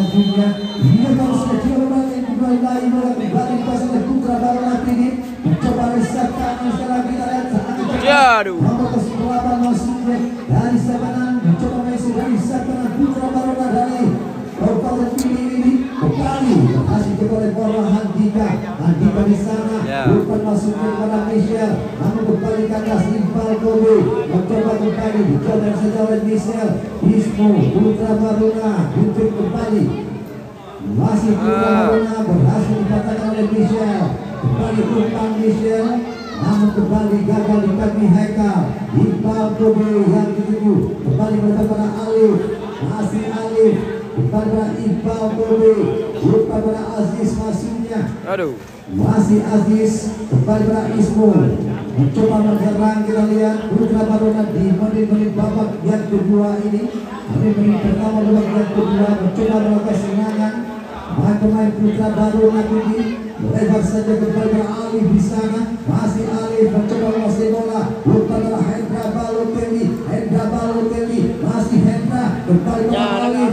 selanjutnya. Dia kalau sudah juga bermain kembali lagi bola kembali dipasang oleh Putra Barona ini mencoba reset kanan. Sekarang kita lihat nomor ke-8 masuknya dari Sabanan mencoba Messi dari Sabanan Putra Barona dari Kabupaten Pidi ini kembali berhasil oleh bola Handika di sana bukan masuknya kepada Michel namun kembali ke atas Iqbal Kobe mencoba kembali dicoba saja oleh Michel Ismo Putra Barona untuk kembali masih Putra Barona berhasil dipatahkan oleh Michel kembali umpan Michel namun kembali gagal di kaki Haikal. Iqbal Kobe yang dituju kembali kepada Alif masih Alif kembali pada Iqbal Kobe lupa pada Aziz masuknya masih Aziz kembali pada Ismo mencoba menyerang. Kita lihat Putra Barona di menit-menit babak yang kedua ini menit pertama babak yang kedua mencoba melakukan serangan pemain Putra Barona ini lebar saja kembali pada Alif di sana masih Alif mencoba menguasai bola lupa pada Hendra Balotelli masih Hendra kembali pada Alif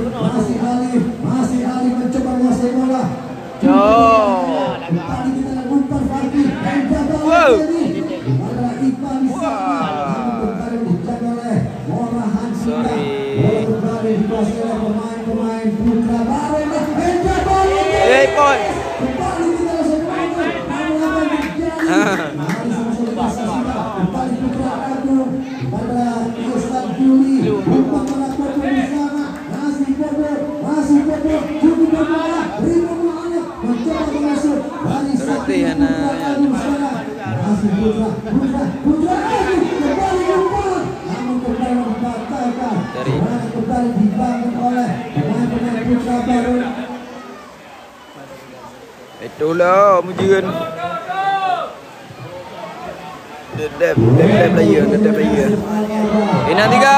masih Alif mencoba menguasai bola kembali kita lakukan Fardi Hendra Balotelli pada Iqbal di sana kembali dijaga oleh bola Hansika bola kembali dikuasai oleh pemain Putra Barona Hendra Balotelli kembali kita langsung kembali Putra Agung pada Ustaz Juli umpan melakukan di sana masih Bobo cukup bola Rino Muhammad mencoba masuk dari Sakti Agung sana masih Putra Agung kembali umpan namun kembali membatalkan kembali dibangun oleh pemain Putra Barona. Itulah mujian. Dedep player. Ini tiga.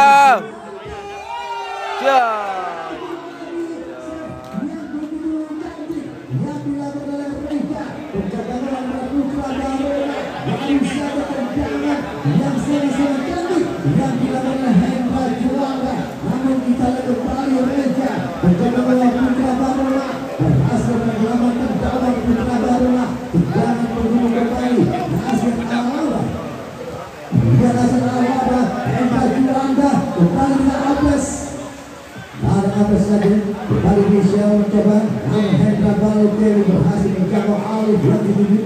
Yang dilakukan Hendra Juara namun kita kembali Reja mencoba Putra Barona berhasil menyelamatkan gawang Putra Barona jangan berhubung kembali Nasir Al-Awla Hendra Juanda kembali ke Abes ada Abes lagi kembali Michel mencoba namun Hendra Balotelli berhasil menjangkau Alif yang dituju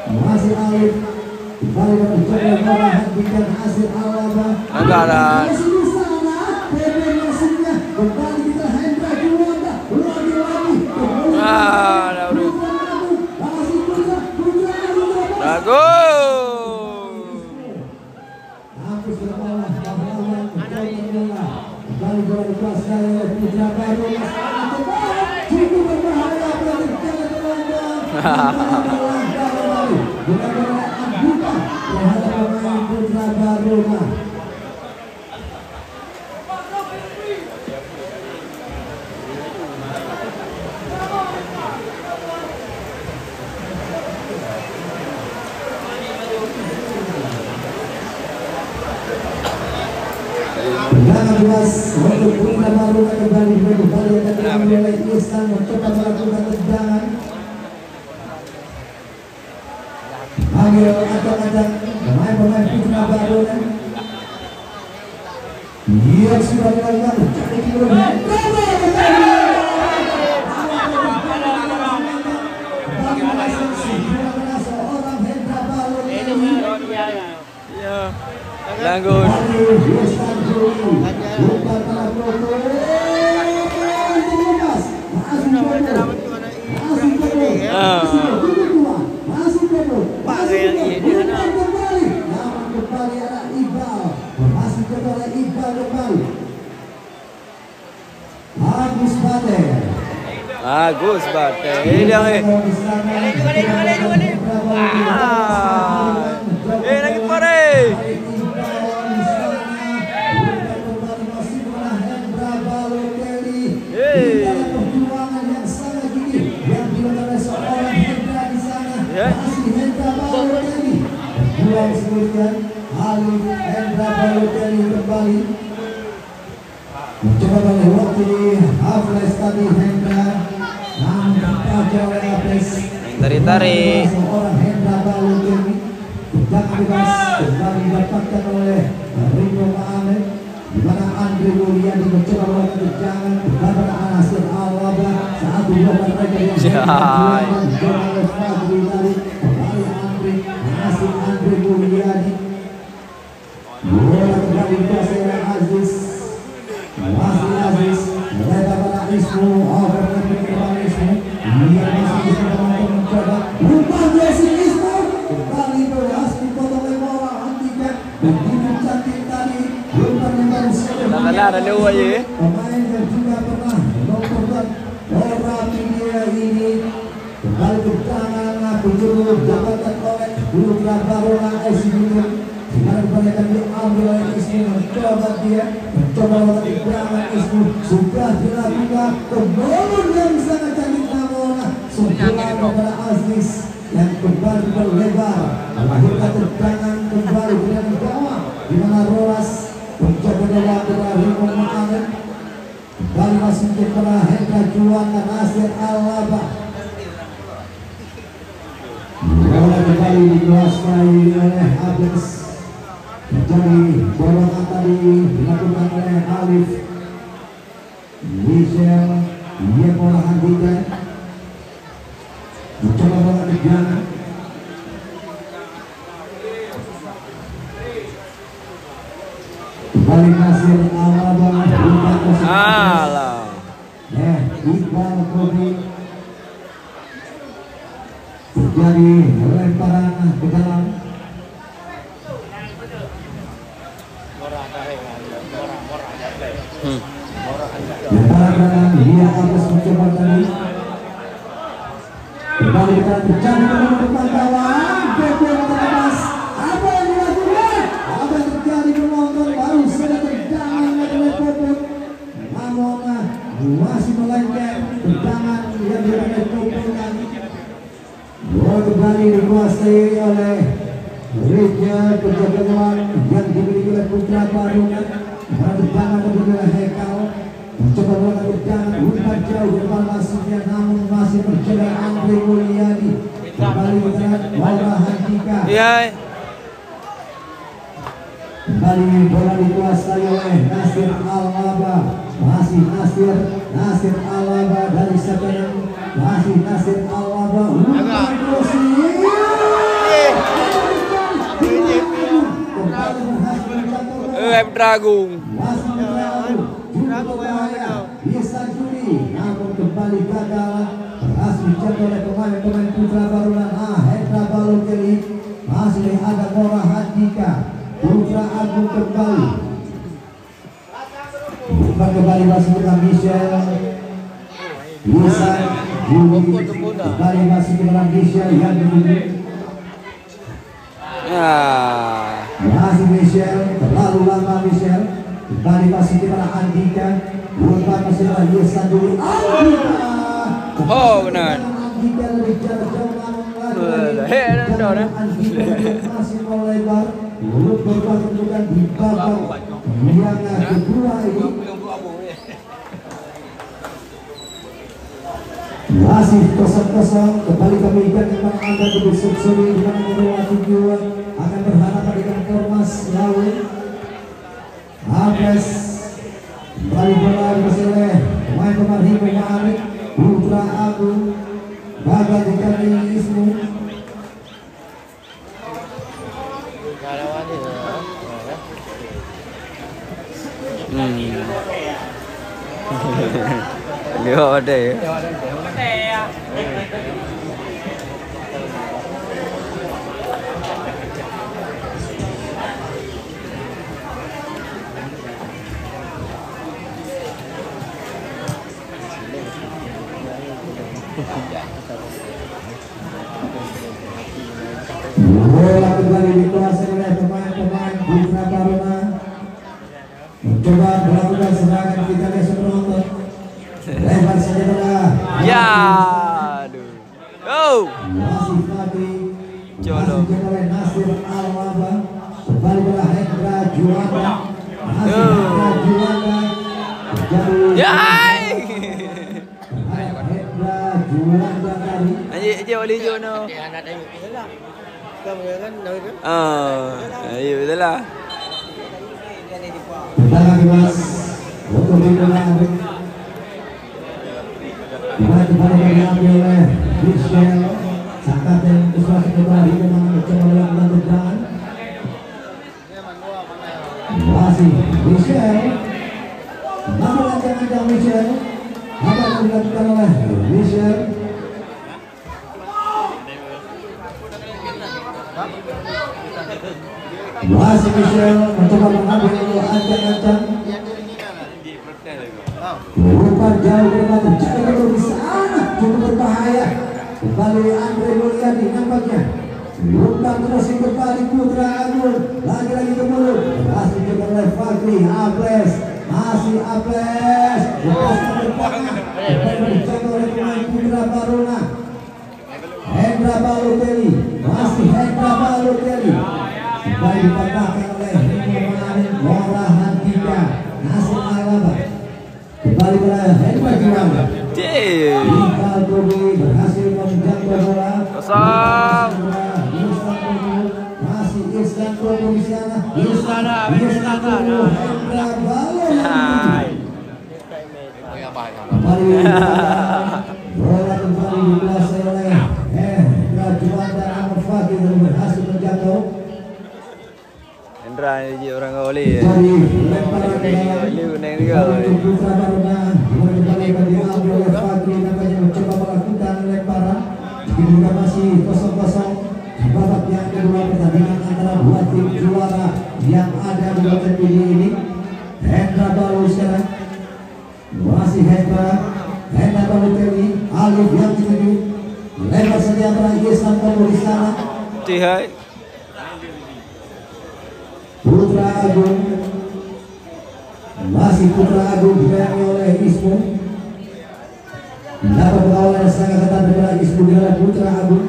masih Alif kembali mencoba bola hentikan hasil Alaba masih di sana kembali kita Hendra Juanda lagi kembali bola dikuasai oleh Putra Barona cukup berbahaya berarti jangan terhadap pemain Putra Barona. Tendangan luas untuk Putra Barona kembali akan diambil oleh Ihsan mencoba melakukan tendangan. Ambil acak-acak pemain Putra Barona. Dia sudah melakukan cari kilo. Seorang Hendra Barona. Langgun. Agus Bate. Lagi pare. Mencoba mencoba lewati Hafiz tadi Hendra. Namun terpacu oleh Hafiz. Tarik-tarik. Seorang Hendra Balul ini jangan bebas kembali didapatkan oleh Ringo Ma'amir, di mana Andre Mulyadi mencoba melakukan tendangan kepada Anasir Al-Waba. Saat dua mereka yang mencoba oleh Fadli tadi kembali Andre Mulyadi. Bola kembali dikuasai oleh Aziz. Masih Aziz melebar pada Ismu. Overlap kepada Ismu. Dia masih bisa mencoba umpan dressing Ismu. Kembali berhasil dipotong oleh bola Andika. Begitu cantik tadi umpan yang baru saja. Ada dua ya. Pemain yang juga pernah melakukan bola media ini kembali ke tangan penjuru dapatkan oleh Putra Barona Esbunung. Sekarang mereka diambil oleh Ismu, mencoba melakukan gerakan Ismu. Sudah dilakukan kebun yang sangat cantik namun sebuah kepada Aziz yang kembali berlebar melahirkan tendangan kembali dengan bawah di mana Rolas mencoba melakukan Ringo Ma'amir. Kembali masih kepada Hendra Juwana Nasir Al-Waba. Bola kembali dikuasai oleh Hafiz. Menjadi borongan tadi dilakukan oleh Alif Michel. Dia bola Andika mencoba bola tendangan. Kembali Nasir Al-Waba. Alah. Iqbal Kobi. Terjadi lemparan ke dalam. Lemparan dia harus mencoba tadi. Kembali kita terjadi ke depan kawan. Bebel terlepas. Apa yang dilakukan? Apa yang terjadi penonton baru saja tendangan oleh Popot. Namun masih melenceng tendangan yang diberikan Popot. Bola kembali dikuasai oleh Reja Perjalanan yang dimiliki oleh Putra Baruna. Tendangan oleh Hekal. Mencoba melakukan tendangan umpan jauh ke depan masuknya namun masih mencoba Andre Mulyadi. Kembali dengan bola Handika. Kembali bola dikuasai oleh Nasir Al-Waba. Masih Nasir Al-Waba dari sebelah. Masih Nasir Al-Waba. Umpan crossing. Dragung. Bisa juri, namun kembali gagal. Berhasil dijaga oleh pemain Putra Baruna. Hendra Balokeli. Masih ada bola Handika. Putra Agung kembali. Bukan kembali masih dengan Michel. Bisa juri. Kembali masih dengan Michel yang diberi. Masih Michel, terlalu lama Michel. Kembali masih kepada Andika. Umpan masih pada Yesan dulu. Andika. Oh benar. Andika lebih jauh namun masih melebar. Mulut berubah tentukan di babak yang kedua ini. Masih kosong-kosong. Kembali kami ikan memang anda bersubsidi dengan membawa tujuan akan berhadapan dengan Kormas Lawe. Hafiz kembali bola dikuasai oleh pemain Ringo Ma'amir. Putra Agung gagal dikali Ismu. Dia ada ya. Bola kembali dikuasai oleh pemain Putra Baruna. Mencoba melakukan serangan kita lihat penonton. Lebar saja bola. Ya, aduh. Oh. Masih Fadli. Jolo. Masih oleh Nasir Al-Waba. Kembali bola Hendra Juwana. Nasir Hendra Juwana. Jadi Hendra Juanda tadi. Aje boleh jo no. Anak tengok kita lah. Kamu kan tahu kan? Ayo betul lah. Tendangan bebas untuk Bintang. Tiba-tiba diambil oleh Michel. Sang kapten Persebaya kembali memang mencoba melakukan tendangan. Masih Michel. Namun jangan Michel. Apa yang dilakukan oleh Michel? Masih Michel mencoba mengambil ancang-ancang. Umpan jauh bermata jaga di sana cukup berbahaya. Kembali Andre Mulyadi nampaknya. Umpan terus kembali Putra Agung. Lagi-lagi ke mulut. Masih juga oleh Fakri Aples. Masih Aples. Lepaskan berpanah. Dijaga oleh pemain Putra Baruna. Hendra Balotelli. Masih Hendra Balotelli. Kembali dipatahkan oleh Mola Hantika. Nasir Alaba. Kembali kepada Hendra Juanda. Iqbal Tobi berhasil menjangkau bola. Kosong. Masih Islam Tobi di sana. Islam Tobi. Hendra Balotelli. Kembali bola kembali dikuasai oleh Hendra Juanda. Ahmad Fakir berhasil menjangkau. Hendra ni orang kau boleh. Dari lemparan Boleh kuning juga. Putra Baruna kembali diambil oleh Fakri, nampaknya mencoba melakukan lemparan. Juga masih 0-0 babak yang kedua pertandingan antara dua tim juara yang ada di babak ini. Hendra Balu sekarang masih Hendra Balotelli. Alif yang dituju lempar saja antara Islam Tomo di sana. Tihai. Putra Agung masih Putra Agung diperangi oleh Ismu. Dapat perlawanan sangat ketat antara Ismu dengan Putra Agung.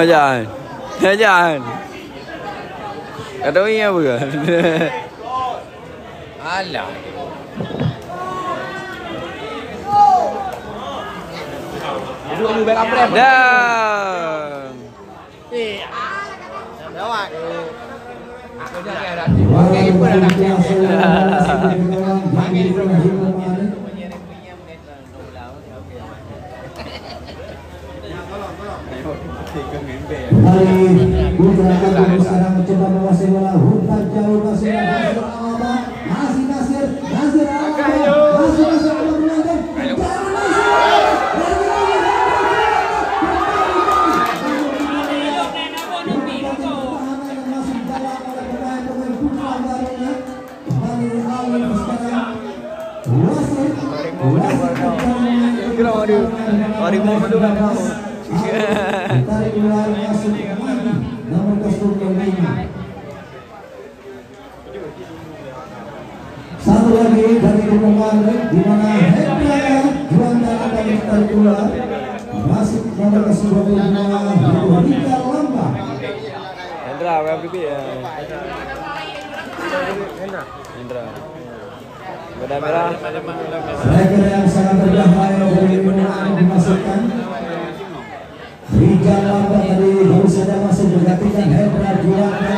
Jangan. Jangan. Kata ini apa ke? Alah. Dulu back up rem. Dah. Lewat. Aku jangan ada. Okey, kita dah Putra Agung sekarang mencoba menguasai bola. Umpan jauh masih Nasir Alaba. Masih Nasir Alaba. Masih Nasir Alaba menangkan. Tarik keluar masuk lagi nomor 05. Satu lagi dari pemain di mana Hendra Juanda akan tarik keluar masuk nomor 22 Rika Lamba. Hendra apa pipi ya? Hendra. Beda merah. Striker yang sangat berbahaya dari pemain dimasukkan. Rika Lamba tadi baru saja masuk menggantikan Hendra Juanda.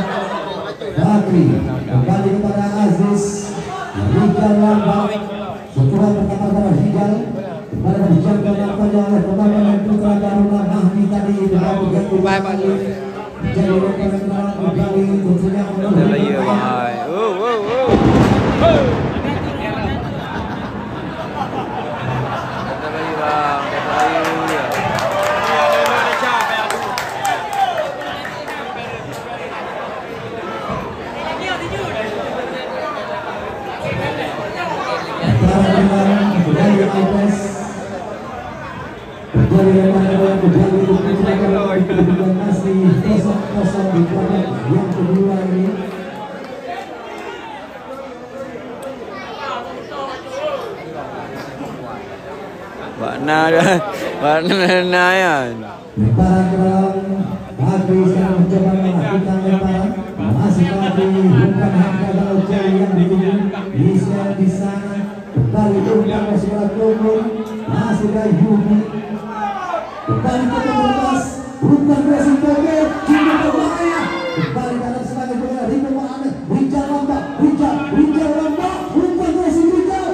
Fakri kembali kepada Aziz. Rika Lamba setelah pertama pada Hijal kembali dijaga nampaknya oleh pemain Putra Baruna Mahdi tadi berlaku kembali jadi lemparan kembali tentunya Dah lagi bang. Wow. yang kedua ini. Warna ya. Lemparan ke dalam Agri sekarang mencoba melakukan lemparan. Masih lagi bukan hanya kalau jauh yang dituju. Bisa di sana kembali umpan masih berlaku. Masih dari Yumi. Kembali ke bebas. Umpan masih bagus. Cuma berbahaya. Kembali dalam serangan bola. Rimo Mohamed. Rijal lompat. Rijal lompat. Umpan masih Rijal.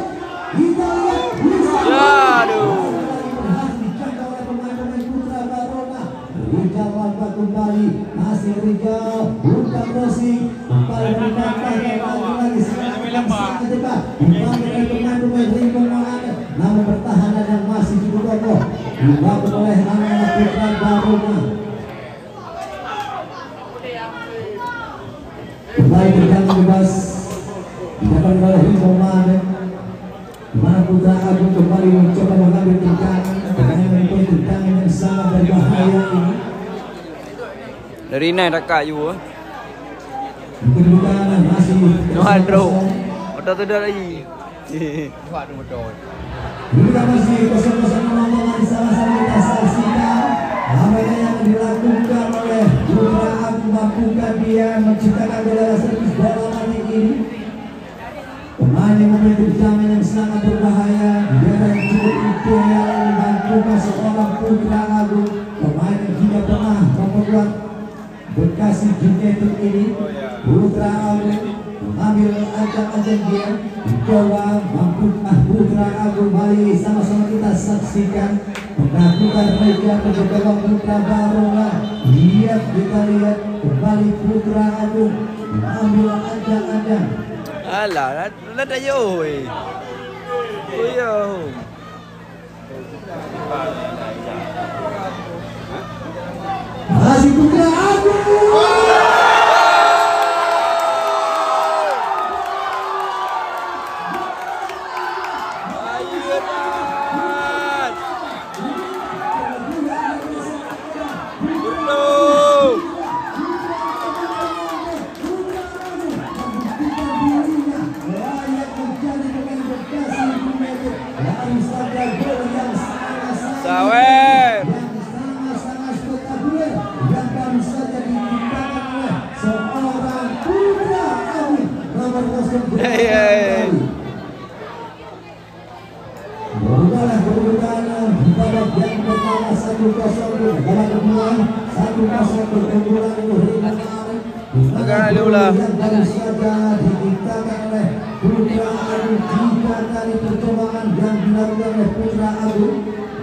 Kita lihat. Aduh. Rijal lompat kembali, masih Rijal, bukan Rossi, kembali menambahkan lagi serangan ke depan, kembali dari pemain Rimo Mohamed, namun pertahanan yang masih cukup kokoh, dibangun oleh anak-anak Putra Baruna. Kembali berjalan bebas, didapat oleh Rimo Mohamed, mana Putra Agung kembali mencoba mengambil tendangan dengan tendangan yang sangat berbahaya ini. Dari này đã cài dù á. Kedudukan masih Nó hai trâu. Ở tới đây là gì? Dua nomor dua. Kita masih kosong-kosong melawan sama-sama kita saksikan apa yang dilakukan oleh Putra Agung, mampukan dia menciptakan bola servis bola mati ini. Pemain yang memiliki jaman yang sangat berbahaya, dia yang cukup ideal membantu seorang Putra Agung, pemain yang tidak pernah membuat Bekasi United ini. Putra Agung mengambil ajang-ajang dia, mencoba mampukah Putra Agung. Mari sama-sama kita saksikan melakukan mereka mencoba Putra Baruna. Lihat, kita lihat kembali Putra Agung mengambil ajang-ajang. Alah, nó đã rồi. Ôi giời. Masih Putra Agung. Sawer. Sangat-sangat spektakuler yang baru saja diciptakan oleh seorang Putra Agung nomor 08. Berubahlah kedudukan di babak yang pertama 1-0, babak kedua 1-0 keunggulan Rimo Mohamed. Agak lulah. Yang baru saja diciptakan oleh Putra Agung. Jika dari percobaan yang dilakukan oleh Putra Agung,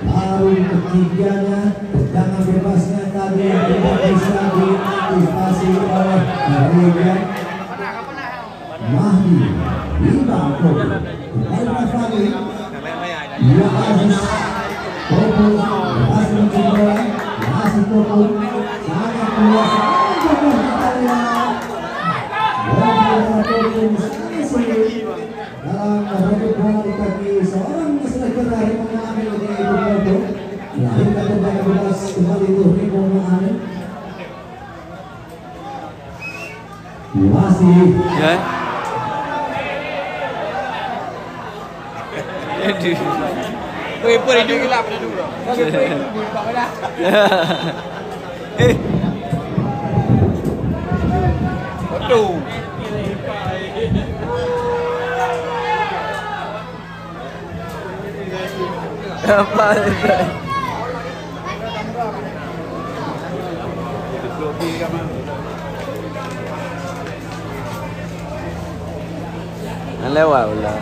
baru ketiganya tendangan bebasnya tadi yang tidak bisa diantisipasi oleh Regen Mahdi Bimangko. Kembali Fadli, dia Aziz Kopo berhasil mencoba, masih Kopo sangat kuasa. Kopo kita lihat bola Kopo sangat sulit dalam merebut bola di kaki seorang striker dari mengambil di Kopo. Lahirkan tendangan bebas kembali itu Rimo Mohamed. Masih Ya. Aduh. Weh, pun hidup gelap dah dulu. Bagi pun hidup buat dah. Betul. Apa itu? Lewat pula.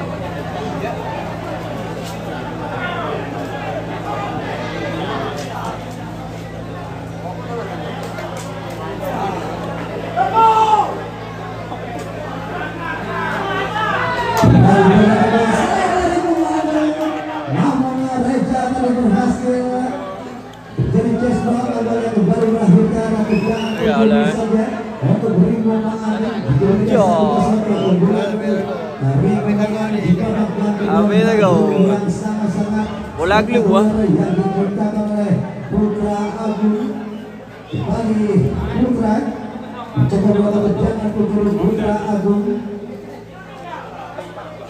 Habis dah kau. Bola keluar. Putra Agung kembali Putra mencoba bola berjalan Putra Agung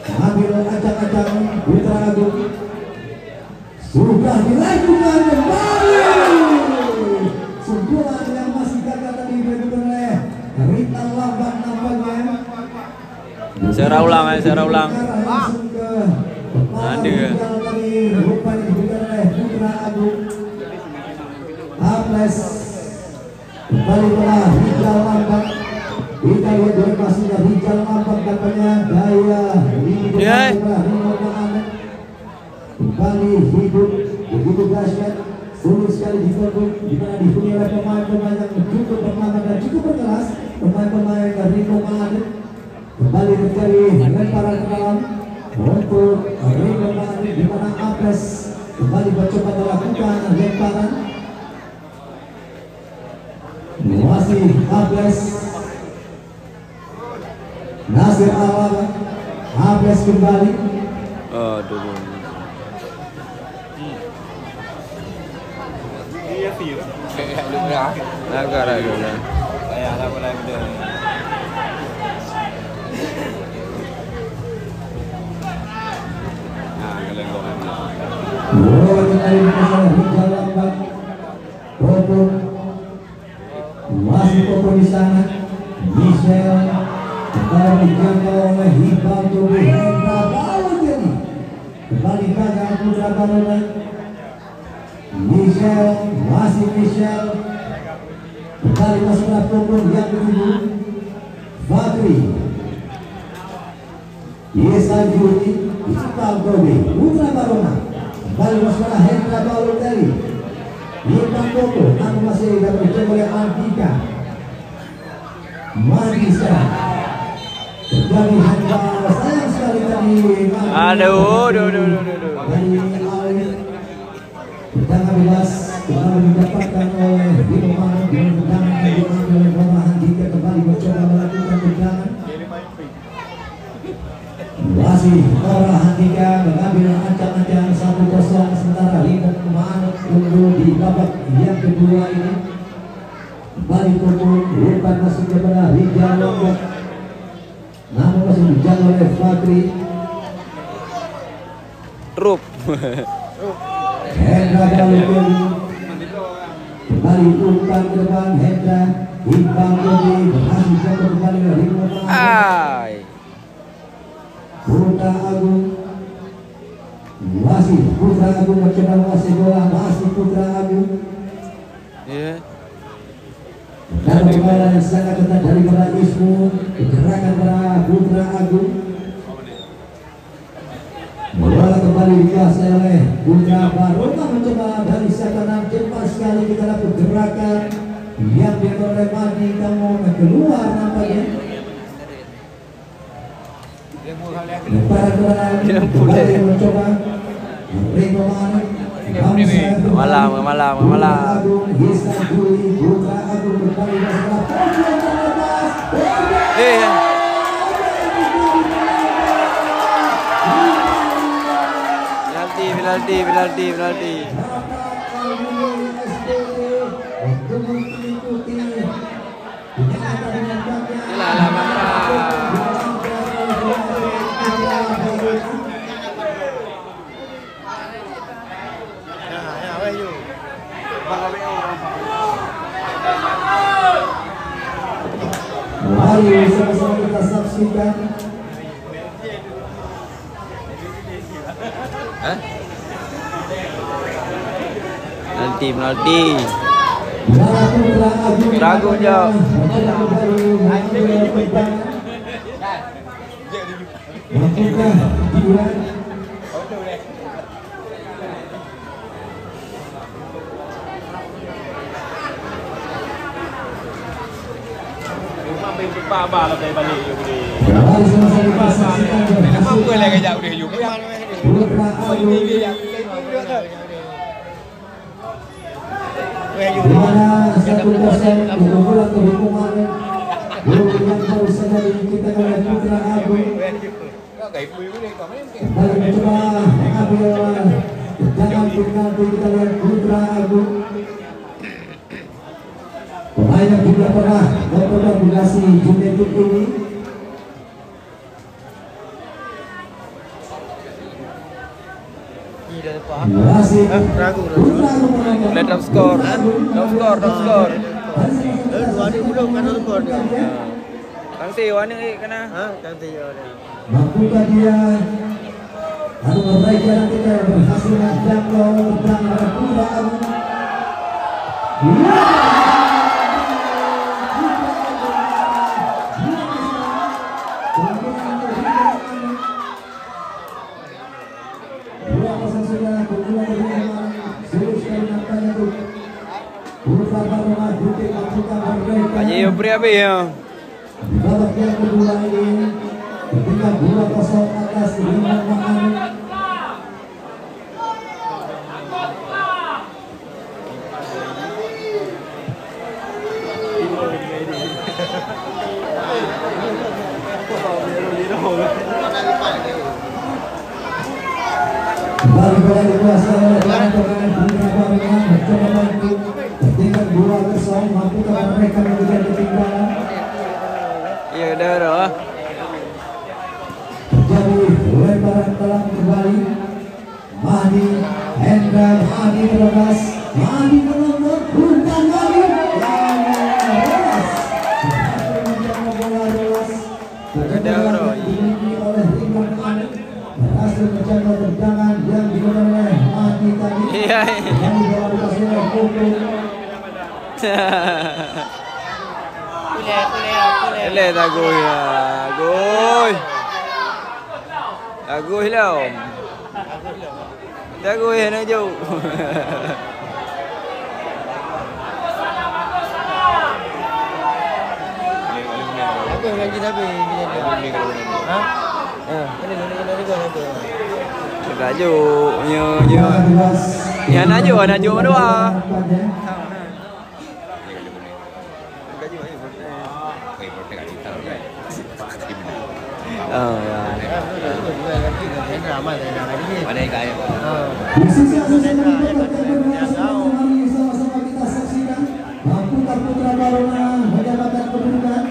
ambil acak-acak Putra Agung Sudah dilakukan kembali. Sundulan yang masih gagal tadi dilakukan oleh Rita Lambat nampaknya. Saya ulang. Langsung ke Nanti ya. tadi rupanya diberikan oleh Putra Agung. Aples kembali pada Rijal Lambat. Kita lihat dari pasnya Rijal Lambat katanya gaya Ya. kembali hidup begitu dahsyat, sulit sekali dikontrol di mana dihuni oleh pemain-pemain yang cukup bermanfaat dan cukup berkelas. Pemain-pemain dari Madrid kembali terjadi lemparan ke dalam untuk Rico Madrid di mana Apres kembali mencoba melakukan lemparan. Masih Apres, Nasir Awal, Apres kembali. Aduh. Agak. Masih Popo di sana. Michel kembali dijangkau oleh Iqbal Tubuh Hendra Balotelli. Kembali gagal Putra Baronan. Michel, masih Michel. Kembali masuklah Popo yang kedua. Fakri. Yesa Juni, Iqbal Gobi, Putra Baronan. Kembali masuklah Hendra Balotelli. Iqbal Popo, namun masih dapat dicoba oleh Andika. Mari sekarang terjadi handball, sayang sekali tadi. Aduh. Dari Alif tendangan bebas kembali didapatkan oleh Bimo Manu dengan tendangan yang diambil oleh Roma Handika. Kembali mencoba melakukan tendangan. Masih Roma Handika mengambil ancang-ancang 1-0, sementara Bimo Manu tunggu di babak yang kedua ini. Kembali pukul umpan masuk kepada Rijal Lambat, namun masih dijaga oleh Fakri. Trup. Hendra Balotelli kembali umpan ke depan. Hendra Iqbal Gobi berhasil jatuh kembali oleh Rimo Manu. Ai. Putra Agung, masih Putra Agung mencoba menguasai bola. Masih Putra Agung. Iya. Dan permainan yang sangat ketat daripada Ismu, gerakan para Putra Agung. Bola kembali dikuasai oleh Putra Barona, mencoba dari kanan cepat sekali kita dapat gerakan yang dilakukan oleh Madi. Kamu keluar nampaknya. Lemparan kembali mencoba Riko Manu. Malam. Yesa Juli, Putra Agung kembali masalah penalti. Mari sama-sama kita saksikan. Penalti. Ragu jauh. Ba là đây Baliอยู่ดี Mari sama-sama kita saksikan. Kenapa gue lagi jauh dehอยู่kan Putra Agung di mana 1-0 keunggulan dari kemarin. Gol yang baru saja dibikin oleh Putra Agung. Kembali mencoba mengambil tendangan penalti. Kita lihat Putra Agung, pemain yang juga pernah berkoordinasi Juventus ini. Wasit Lihat top skor. Top skor. Kang Tio ini kena. Kang Tio. Mampukah dia memperbaiki anak kita berhasil menjangkau dan berpulang. Aja yo priabe ya. Babak yang kedua ini ketika 2-0 atas Lima Mahan. Kembali bola dikuasai oleh pemain Putra Barongan mencoba bantu ketika 2-0 mampukah mereka mengejar ketinggalan. Iya udah. Terjadi lemparan dalam kembali. Mahdi Hendra Mahdi terlepas. Mahdi menembak bukan Mahdi. Lepas. Menjaga bola lepas. Terjadi dimiliki oleh Ridwan Mahdi. Berhasil menjaga tendangan yang digunakan oleh Mahdi tadi. Iya. Yang bola dikasih oleh Koko. Ele tagoy ya. Tagoy lah. Tagoy na jauh. Apa yang lagi tapi Hah? Tajo nyo. Ya naju dua. Oh ya. Mana ikan? Sama-sama kita saksikan Mampukah Putra Barongan mendapatkan kedudukan.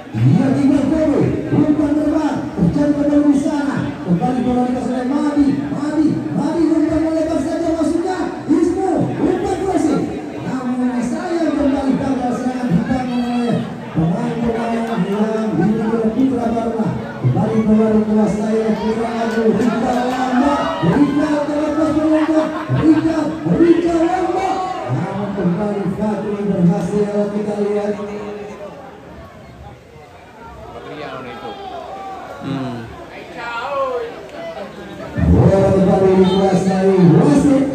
Dia tinggal gol, umpan terbang, terjadi kembali di sana. Kembali bola dikasih oleh Mahdi umpan melebar saja masuknya. Ismu, umpan klasik. Namun sayang kembali gagal serangan dibangun oleh pemain-pemain yang dimiliki oleh Putra Barongan. Kembali bola dikuasai oleh Putra Agung. Rika terlepas melompat. Rika lompat. Namun kembali Fatih berhasil kita lihat. Bola kembali dikuasai wasit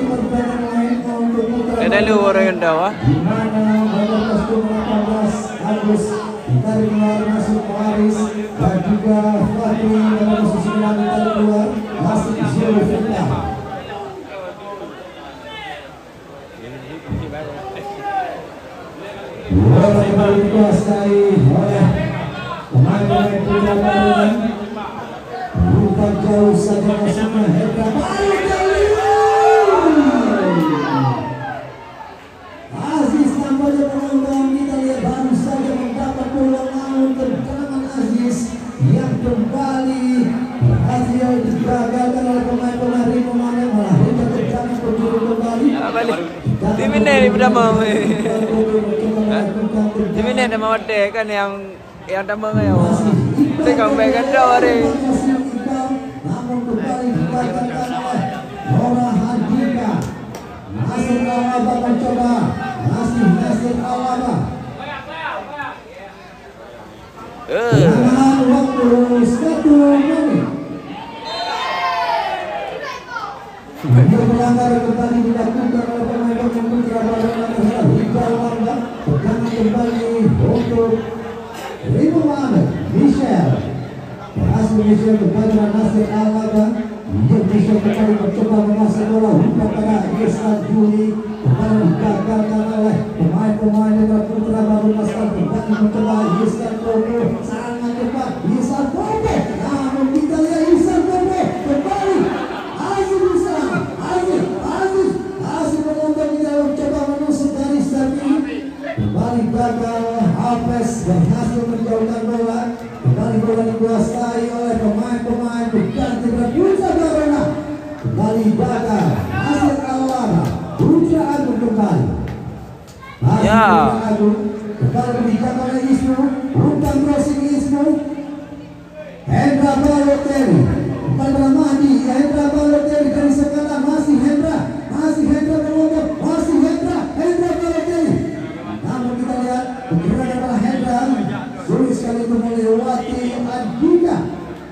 pertandingan untuk Putra Ada luar yang dawa. di mana nomor kostum 18 Agus ditarik keluar masuk Waris dan juga Fatih nomor kostum 9 ditarik keluar masuk Zulfikar. Bola kembali dikuasai oleh pemain-pemain Putra Barongan. Bukan jauh saja masuknya Hendra balik kali. Aziz tampaknya penonton kita lihat baru saja mendapat peluang, namun tendangan Aziz yang kembali berhasil digagalkan oleh pemain-pemain Rimau Mana. Malah Hendra tendangan penjuru kembali. Tim ini pertama. Tim ini ada mawade kan yang tambang ya. Kita comeback kan hari. Namun kembali dilakukan oleh Nora Hadika. Nasir Alaba mencoba. Nasir Alaba. Dengan waktu 1 menit. Dia melanggar kembali dilakukan oleh pemain Putra Barongan terhadap Rizal Wanda. Tendangan kembali untuk Rimau Mana. Michelle berhasil Michelle kembali dengan Nasir Alaba. Michelle kembali mencoba mengasih bola umpan pada Yesal Juli. Kembali digagalkan oleh pemain-pemain dari Putra Barongan. Kembali mencoba Yesal Koko. Serangan cepat Yesal Koko. Namun kita lihat Yesal Koko kembali. Aziz menonton di dalam coba menusuk garis tapi kembali gagal. Hafez berhasil menjauhkan bola. Kembali bola dikuasai oleh pemain-pemain berganti Putra Barongan. Kembali gagal. Ya. Kembali kebijakan oleh Isnu, umpan crossing Isnu. Hendra Balotelli, umpan pada Mahdi. Hendra Balotelli dari sekarang masih Hendra melonjak, masih Hendra Balotelli. Namun kita lihat pergerakan para Hendra sulit sekali untuk melewati Andika.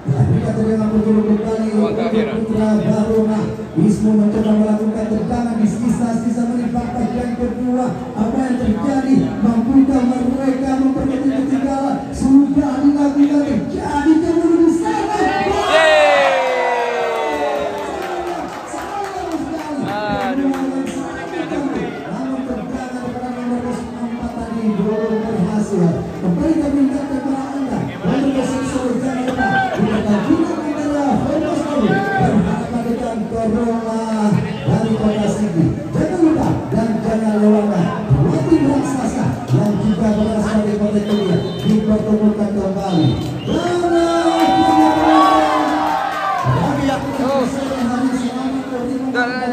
Andika terdengar betul kembali untuk Putra Baruna. Ismu mencoba melakukan tendangan di sisa-sisa menit bagian kedua. Apa yang terjadi? Mampukah mereka memperbaiki ketinggalan? Sudah dilakukan, terjadi kembali di sana. Namun tendangan pada nomor 4 tadi belum berhasil. Kembali ke bintang para Anda. Lalu bersesuai jangan lupa. Kita bintang adalah Fokus Lalu. Berhadapan dengan Corona dari Kota Sigi. Jangan lupa dan jangan lewatkan pelatih raksasa yang juga berasal dari Kota Kulia dipertemukan kembali.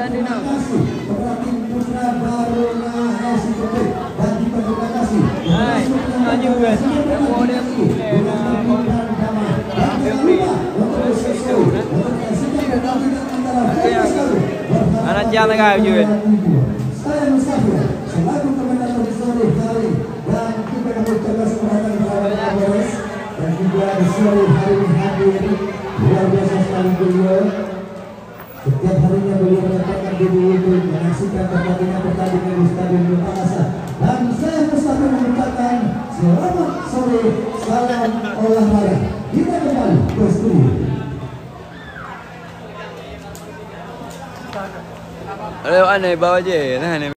Terima kasih kepada tim Putra Baruna SIPP dan juga terima kasih. Anak jangan kayak juga. Saya Mustafa selaku komentar sore hari dan juga mengucapkan selamat kepada Polres dan juga di sore hari ini hadir luar biasa sekali beliau. Setiap harinya beliau mendatangkan diri untuk menyaksikan pertandingan di Stadion Makassar. Dan saya Mustafa mengucapkan selamat sore, salam olahraga. Kita kembali ke studio. Ayo aneh bawa aja, nah